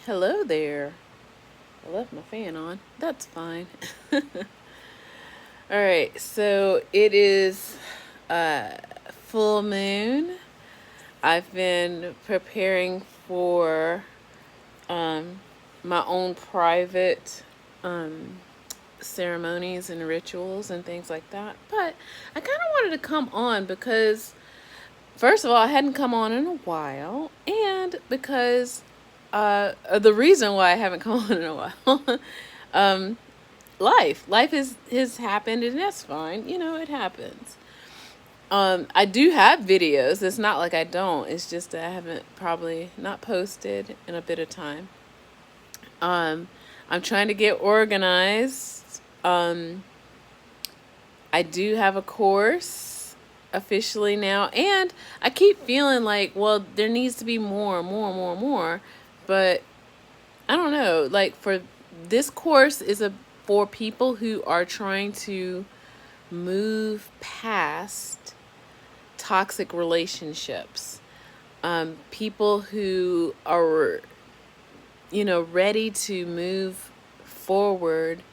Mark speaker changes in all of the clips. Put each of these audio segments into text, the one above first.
Speaker 1: Hello there. I left my fan on. That's fine. All right, so it is full moon. I've been preparing for um, my own private um, ceremonies and rituals and things like that. But I kind of wanted to come on because, first of all, I hadn't come on in a while, and because the reason why I haven't come on in a while, um, life has happened, and that's fine. It happens. I do have videos. It's not like I don't. It's just that I haven't probably not posted in a bit of time. Um, I'm trying to get organized. I do have a course officially now, and I keep feeling like, well, there needs to be more, but I don't know. Like, for this course is a for people who are trying to move past toxic relationships. People who are, ready to move forward,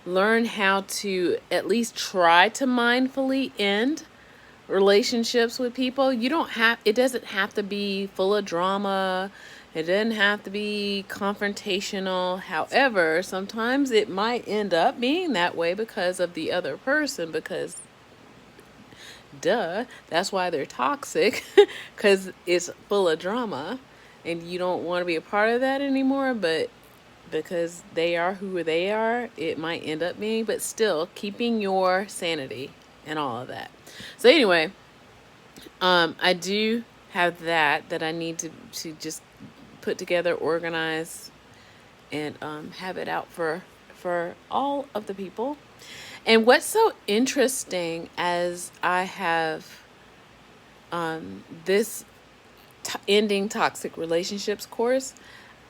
Speaker 1: learn how to at least try to mindfully end relationships with people. It doesn't have to be full of drama. It doesn't have to be confrontational. However, sometimes it might end up being that way because of the other person, because duh, that's why they're toxic, because it's full of drama and you don't want to be a part of that anymore. But because they are who they are, it might end up being, but still keeping your sanity and all of that. So anyway, I do have that I need to just put together, organize, and have it out for all of the people. And what's so interesting, as I have this ending toxic relationships course,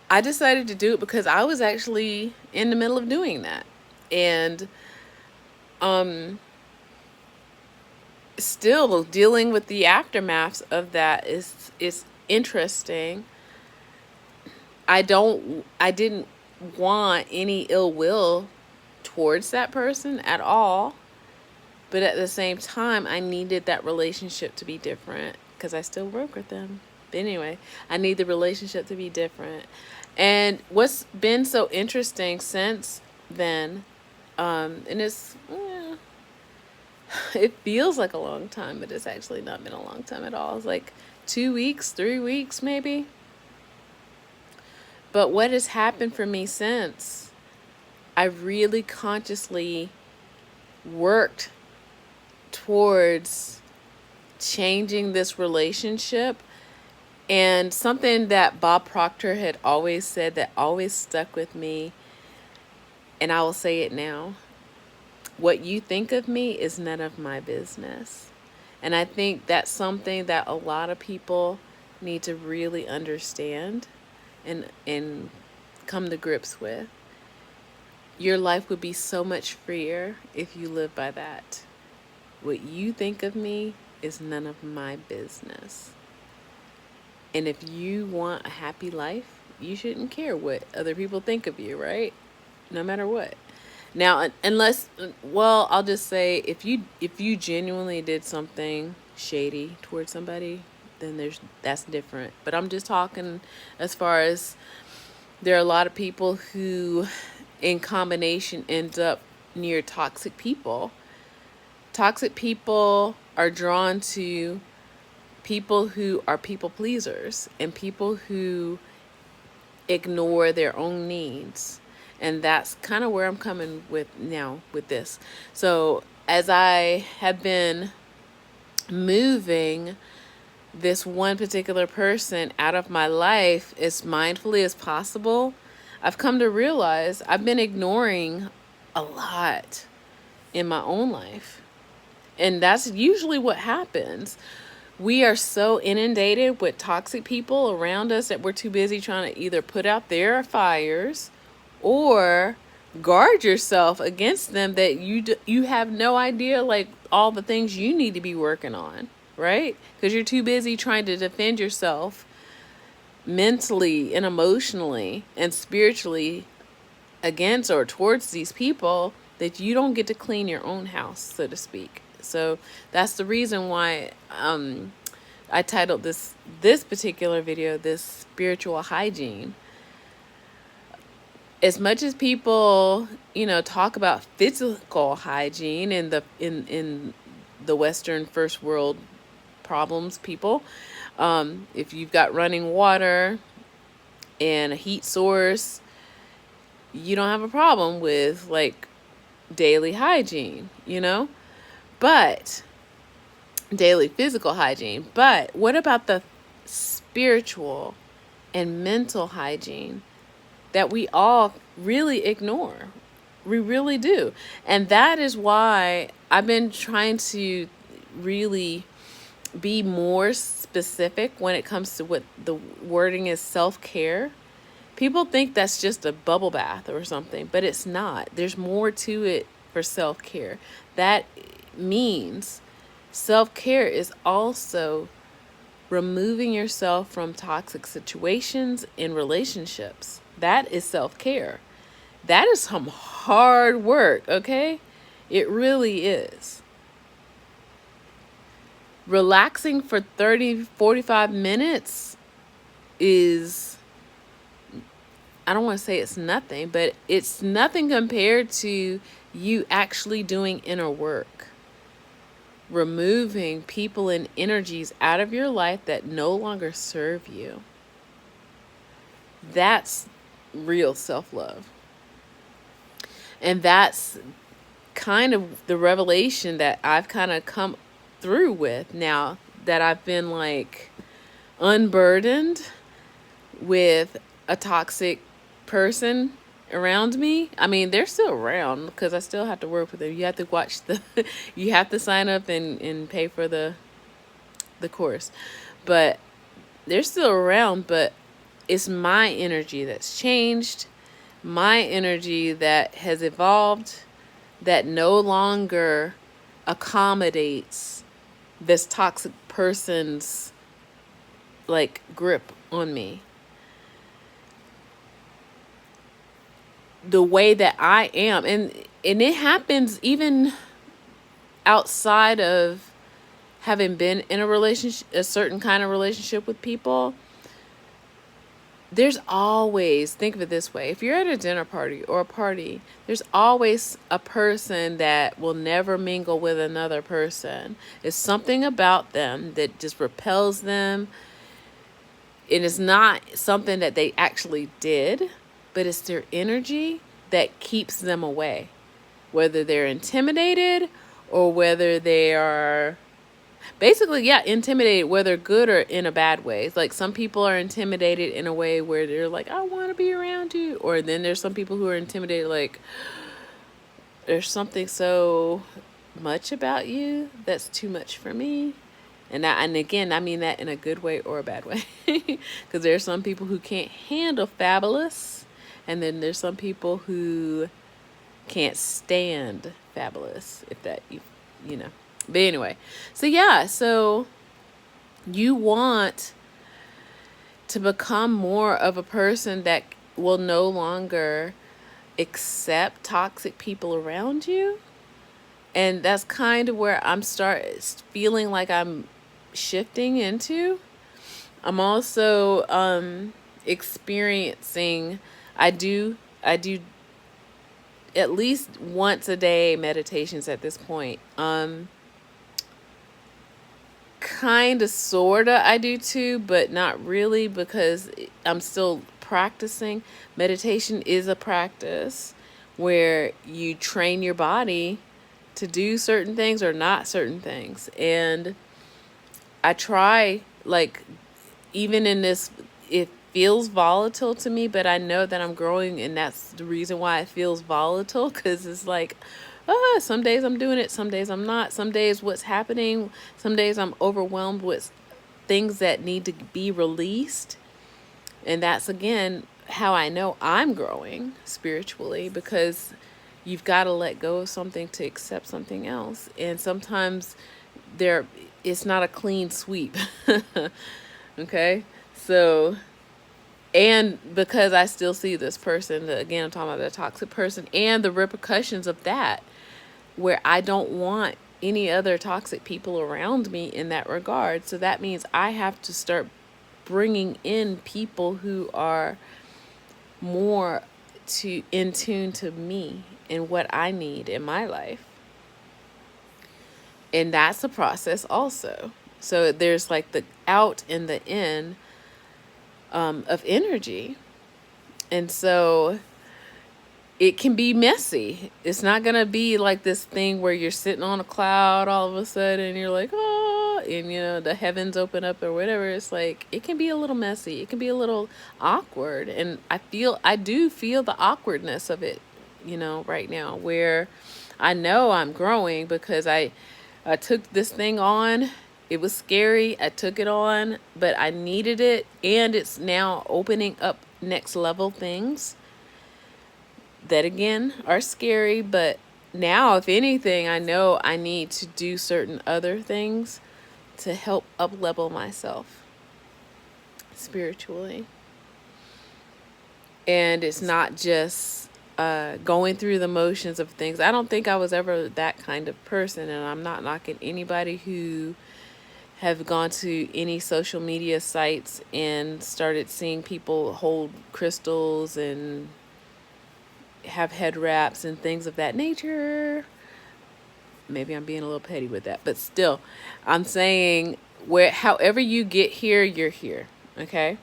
Speaker 1: I decided to do it because I was actually in the middle of doing that. And still dealing with the aftermaths of that is interesting. I didn't want any ill will towards that person at all. But at the same time, I needed that relationship to be different because I still work with them. But anyway, I need the relationship to be different. And what's been so interesting since then, and it feels like a long time, but it's actually not been a long time at all. It's like 2 weeks, 3 weeks maybe. But what has happened for me since, I really consciously worked towards changing this relationship. And something that Bob Proctor had always said that always stuck with me, and I will say it now: what you think of me is none of my business. And I think that's something that a lot of people need to really understand and come to grips with. Your life would be so much freer if you live by that. What you think of me is none of my business. And if you want a happy life, you shouldn't care what other people think of you, right? No matter what. Now, unless, well, I'll just say, if you genuinely did something shady towards somebody, then that's different. But I'm just talking as far as, there are a lot of people who, in combination, end up near toxic people. Toxic people are drawn to people who are people pleasers and people who ignore their own needs. And that's kind of where I'm coming with now with this. So as I have been moving this one particular person out of my life as mindfully as possible, I've come to realize I've been ignoring a lot in my own life. And that's usually what happens. We are so inundated with toxic people around us that we're too busy trying to either put out their fires or guard yourself against them, that you have no idea, like, all the things you need to be working on, right? Because you're too busy trying to defend yourself mentally and emotionally and spiritually against or towards these people that you don't get to clean your own house, so to speak. So that's the reason why I titled this particular video, this spiritual hygiene. As much as people, talk about physical hygiene in the Western first world problems, people, if you've got running water and a heat source, you don't have a problem with like daily hygiene, but daily physical hygiene. But what about the spiritual and mental hygiene that we all really ignore? We really do. And that is why I've been trying to really be more specific when it comes to what the wording is self-care. People think that's just a bubble bath or something, but it's not. There's more to it for self-care. That means self-care is also removing yourself from toxic situations in relationships. That is self-care. That is some hard work, okay? It really is. Relaxing for 30-45 minutes is, I don't want to say it's nothing, but it's nothing compared to you actually doing inner work. Removing people and energies out of your life that no longer serve you. That's real self-love. And that's kind of the revelation that I've kind of come through with now that I've been like unburdened with a toxic person around me. I mean, they're still around because I still have to work with them. You have to watch you have to sign up and pay for the course, but they're still around. But it's my energy that's changed, my energy that has evolved, that no longer accommodates this toxic person's like grip on me. The way that I am, and it happens even outside of having been in a relationship, a certain kind of relationship with people. There's always, think of it this way, if you're at a dinner party or a party, there's always a person that will never mingle with another person. It's something about them that just repels them. It is not something that they actually did, but it's their energy that keeps them away. Whether they're intimidated or whether they are basically, intimidated, whether good or in a bad way. It's like some people are intimidated in a way where they're like, I want to be around you. Or then there's some people who are intimidated like, there's something so much about you that's too much for me. And again, I mean that in a good way or a bad way. Because there's some people who can't handle fabulous. And then there's some people who can't stand fabulous, if that, you know. But anyway, so you want to become more of a person that will no longer accept toxic people around you. And that's kind of where I'm feeling like I'm shifting into. I'm also experiencing, I do at least once a day meditations at this point. Kind of, sort of, I do too, but not really, because I'm still practicing. Meditation is a practice where you train your body to do certain things or not certain things. And I try, like, even in this, it feels volatile to me, but I know that I'm growing, and that's the reason why it feels volatile, because it's like, some days I'm doing it, some days I'm not. Some days what's happening, some days I'm overwhelmed with things that need to be released. And that's, again, how I know I'm growing spiritually, because you've got to let go of something to accept something else. And sometimes it's not a clean sweep. Okay? So And because I still see this person, again, I'm talking about the toxic person and the repercussions of that, where I don't want any other toxic people around me in that regard. So that means I have to start bringing in people who are more to in tune to me and what I need in my life. And that's a process also. So there's like the out and the in of energy. And so it can be messy. It's not going to be like this thing where you're sitting on a cloud all of a sudden and you're like, oh, and the heavens open up or whatever. It's like, it can be a little messy. It can be a little awkward. And I do feel the awkwardness of it, right now, where I know I'm growing because I took this thing on. It was scary. I took it on, but I needed it. And it's now opening up next level things that again are scary, but now if anything, I know I need to do certain other things to help up level myself spiritually. And it's not just going through the motions of things. I don't think I was ever that kind of person, and I'm not knocking anybody who have gone to any social media sites and started seeing people hold crystals and have head wraps and things of that nature. Maybe I'm being a little petty with that, but still, I'm saying however you get here, you're here. Okay.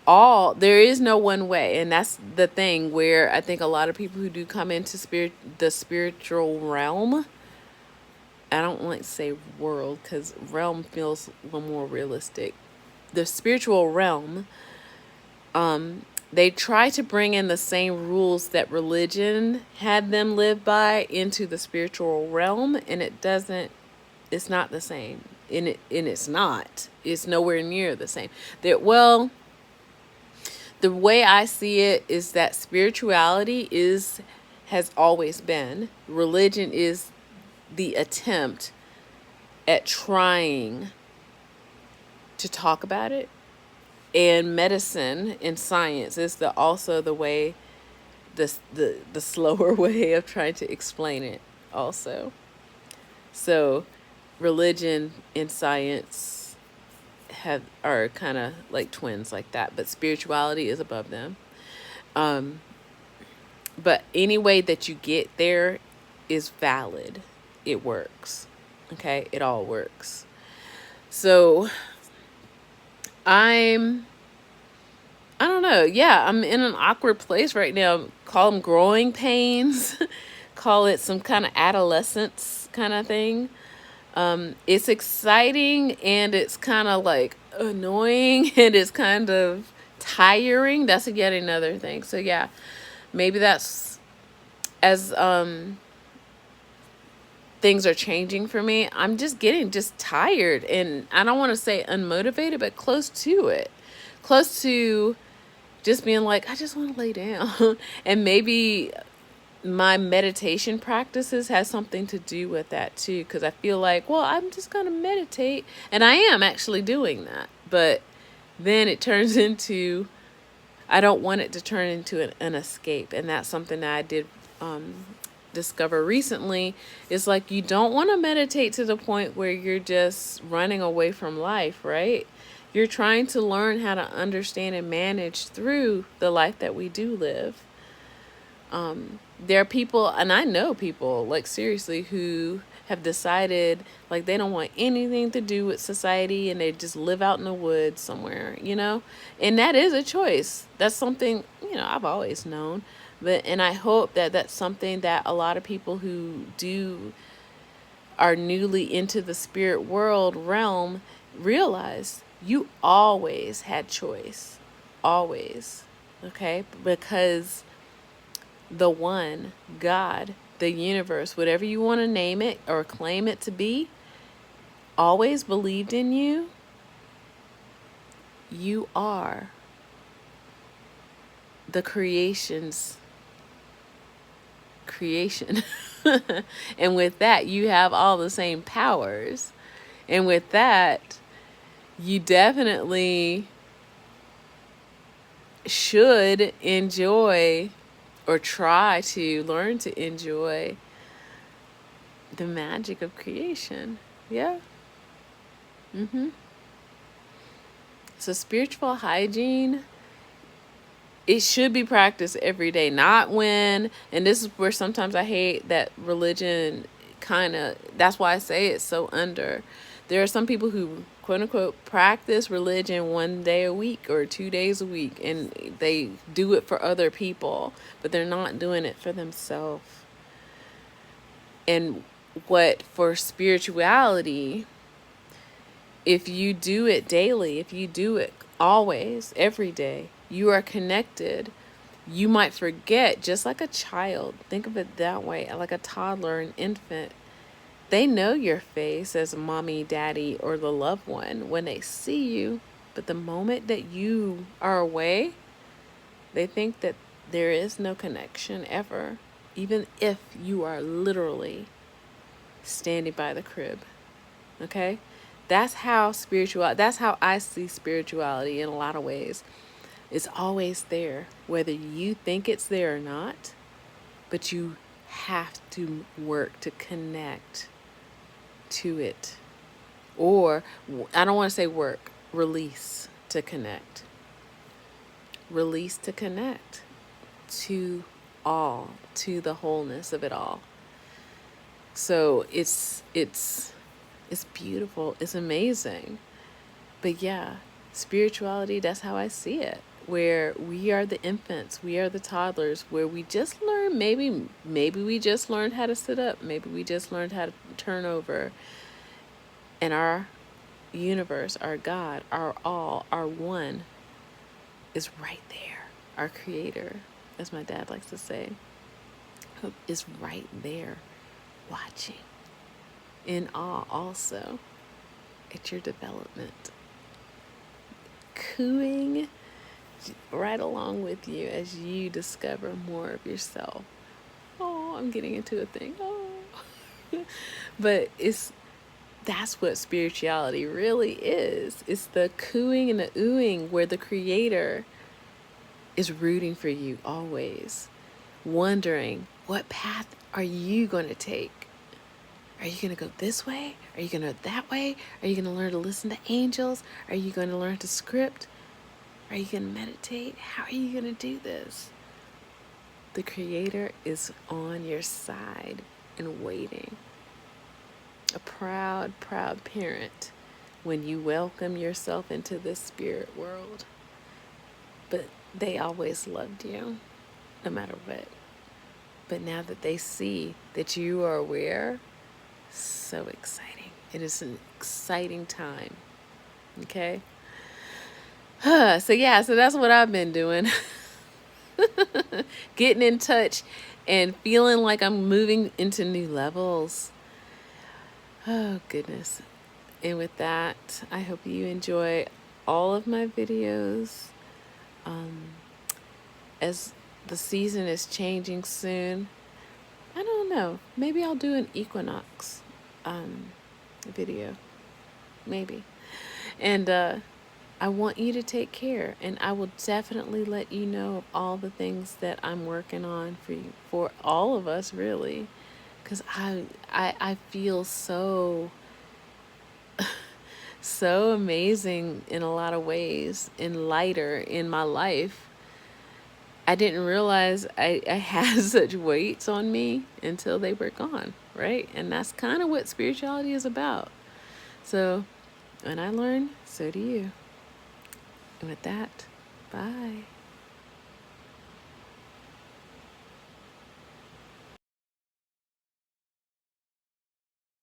Speaker 1: There is no one way. And that's the thing where I think a lot of people who do come into the spiritual realm, I don't like to say world because realm feels a little more realistic. The spiritual realm, they try to bring in the same rules that religion had them live by into the spiritual realm, and it's not the same. And it's nowhere near the same. The way I see it is that spirituality has always been. Religion is the attempt at trying to talk about it. And medicine and science is also the way, the slower way of trying to explain it also. So religion and science are kind of like twins like that, but spirituality is above them. But any way that you get there is valid. It works. Okay, it all works. So I don't know. Yeah, I'm in an awkward place right now. Call them growing pains. Call it some kind of adolescence kind of thing. It's exciting and it's kind of like annoying and it's kind of tiring. That's yet another thing. So yeah, maybe that's as things are changing for me. I'm just getting tired, and I don't want to say unmotivated, but close to it. Close to just being like, I just want to lay down. And maybe my meditation practices has something to do with that too, because I feel like, well, I'm just going to meditate, and I am actually doing that. But then it turns into, I don't want it to turn into an escape, and that's something that I did discover recently. Is like, you don't want to meditate to the point where you're just running away from life, right? You're trying to learn how to understand and manage through the life that we do live. There are people, and I know people, like seriously, who have decided like they don't want anything to do with society and they just live out in the woods somewhere, and that is a choice. That's something, I've always known. And I hope that that's something that a lot of people who are newly into the spirit world realm realize. You always had choice. Always. Okay? Because the one, God, the universe, whatever you want to name it or claim it to be, always believed in you. You are the creation's creation. And with that, you have all the same powers. And with that, you definitely should enjoy or try to learn to enjoy the magic of creation. Yeah. So spiritual hygiene, it should be practiced every day, not when, and this is where sometimes I hate that religion kind of, that's why I say it's so under. There are some people who, quote unquote, practice religion 1 day a week or 2 days a week, and they do it for other people, but they're not doing it for themselves. And what for spirituality, if you do it daily, if you do it always, every day, you are connected. You might forget, just like a child. Think of it that way, like a toddler, an infant. They know your face as mommy, daddy, or the loved one when they see you. But the moment that you are away, they think that there is no connection ever, even if you are literally standing by the crib. Okay? That's how I see spirituality in a lot of ways. It's always there, whether you think it's there or not, but you have to work to connect to it. Or, I don't want to say work, release to connect. Release to connect to all, to the wholeness of it all. So it's beautiful. It's amazing. But yeah, spirituality, that's how I see it. Where we are the infants, we are the toddlers, where we just learn, maybe we just learned how to sit up, maybe we just learned how to turn over. And our universe, our God, our all, our one is right there. Our creator, as my dad likes to say, is right there watching, in awe also at your development, cooing right along with you as you discover more of yourself. Oh, I'm getting into a thing. Oh. But that's what spirituality really is. It's the cooing and the oohing where the creator is rooting for you always, wondering, what path are you going to take? Are you going to go this way? Are you going to go that way? Are you going to learn to listen to angels? Are you going to learn to script? Are you going to meditate? How are you going to do this? The creator is on your side and waiting. A proud, proud parent when you welcome yourself into this spirit world. But they always loved you, no matter what. But now that they see that you are aware, so exciting. It is an exciting time. Okay? So that's what I've been doing. Getting in touch and feeling like I'm moving into new levels. Oh, goodness. And with that, I hope you enjoy all of my videos. As the season is changing soon, I don't know. Maybe I'll do an equinox video. Maybe. And I want you to take care. And I will definitely let you know of all the things that I'm working on for you, for all of us, really. Because I feel so so amazing in a lot of ways, and lighter in my life. I didn't realize I had such weights on me until they were gone, right? And that's kind of what spirituality is about. So when I learn, so do you. And with that, bye.